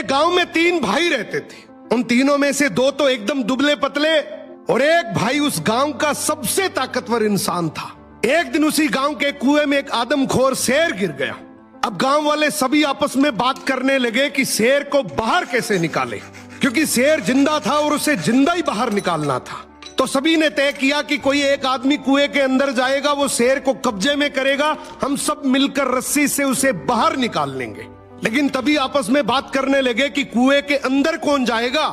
एक गांव में 3 भाई रहते थे। उन तीनों में से 2 तो एकदम दुबले पतले और एक भाई उस गांव का सबसे ताकतवर इंसान था। एक दिन उसी गांव के कुएं में एक आदमखोर शेर गिर गया। अब गांव वाले सभी आपस में बात करने लगे कि शेर को बाहर कैसे निकाले, क्योंकि शेर जिंदा था और उसे जिंदा ही बाहर निकालना था। तो सभी ने तय किया कि कोई एक आदमी कुएं के अंदर जाएगा, वो शेर को कब्जे में करेगा, हम सब मिलकर रस्सी से उसे बाहर निकाल लेंगे। लेकिन तभी आपस में बात करने लगे कि कुएं के अंदर कौन जाएगा।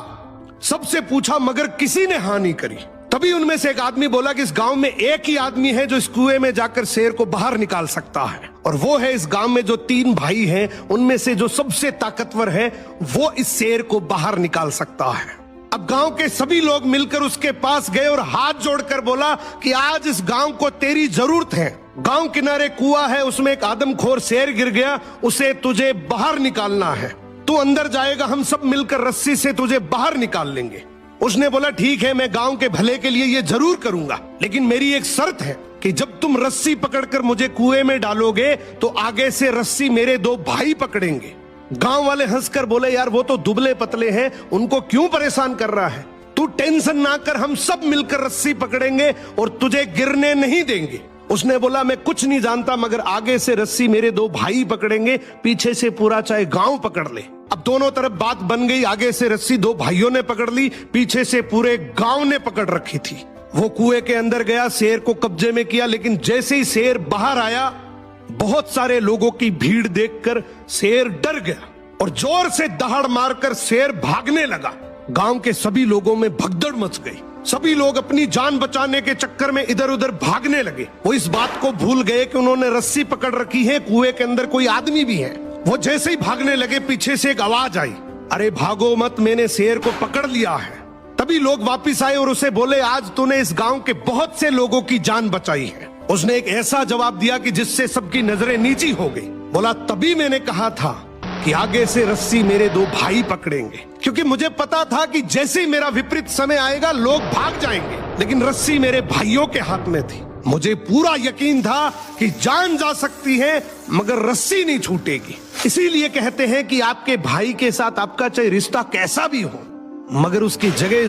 सबसे पूछा मगर किसी ने हाँ नहीं करी। तभी उनमें से एक आदमी बोला कि इस गांव में एक ही आदमी है जो इस कुएं में जाकर शेर को बाहर निकाल सकता है, और वो है इस गांव में जो 3 भाई हैं उनमें से जो सबसे ताकतवर है, वो इस शेर को बाहर निकाल सकता है। अब गांव के सभी लोग मिलकर उसके पास गए और हाथ जोड़कर बोला कि आज इस गांव को तेरी जरूरत है। गांव किनारे कुआं है, उसमें एक आदमखोर शेर गिर गया, उसे तुझे बाहर निकालना है। तू अंदर जाएगा, हम सब मिलकर रस्सी से तुझे बाहर निकाल लेंगे। उसने बोला ठीक है, मैं गांव के भले के लिए ये जरूर करूंगा, लेकिन मेरी एक शर्त है कि जब तुम रस्सी पकड़कर मुझे कुएं में डालोगे तो आगे से रस्सी मेरे 2 भाई पकड़ेंगे। गांव वाले हंसकर बोले यार वो तो दुबले पतले हैं, उनको क्यों परेशान कर रहा है, तू टेंशन ना कर, हम सब मिलकर रस्सी पकड़ेंगे और तुझे गिरने नहीं देंगे। उसने बोला मैं कुछ नहीं जानता, मगर आगे से रस्सी मेरे 2 भाई पकड़ेंगे, पीछे से पूरा चाहे गांव पकड़ ले। अब दोनों तरफ बात बन गई, आगे से रस्सी 2 भाइयों ने पकड़ ली, पीछे से पूरे गांव ने पकड़ रखी थी। वो कुएं के अंदर गया, शेर को कब्जे में किया, लेकिन जैसे ही शेर बाहर आया, बहुत सारे लोगों की भीड़ देखकर शेर डर गया और जोर से दहाड़ मारकर शेर भागने लगा। गांव के सभी लोगों में भगदड़ मच गई। सभी लोग अपनी जान बचाने के चक्कर में इधर उधर भागने लगे। वो इस बात को भूल गए कि उन्होंने रस्सी पकड़ रखी है, कुएं के अंदर कोई आदमी भी है। वो जैसे ही भागने लगे, पीछे से एक आवाज आई, अरे भागो मत, मैंने शेर को पकड़ लिया है। तभी लोग वापिस आए और उसे बोले आज तूने इस गांव के बहुत से लोगों की जान बचाई है। उसने एक ऐसा जवाब दिया कि जिससे सबकी नजरें नीची हो गई। बोला तभी मैंने कहा था कि आगे से रस्सी मेरे 2 भाई पकड़ेंगे, क्योंकि मुझे पता था कि जैसे ही मेरा विपरीत समय आएगा लोग भाग जाएंगे, लेकिन रस्सी मेरे भाइयों के हाथ में थी। मुझे पूरा यकीन था कि जान जा सकती है मगर रस्सी नहीं छूटेगी। इसीलिए कहते हैं कि आपके भाई के साथ आपका चाहे रिश्ता कैसा भी हो, मगर उसकी जगह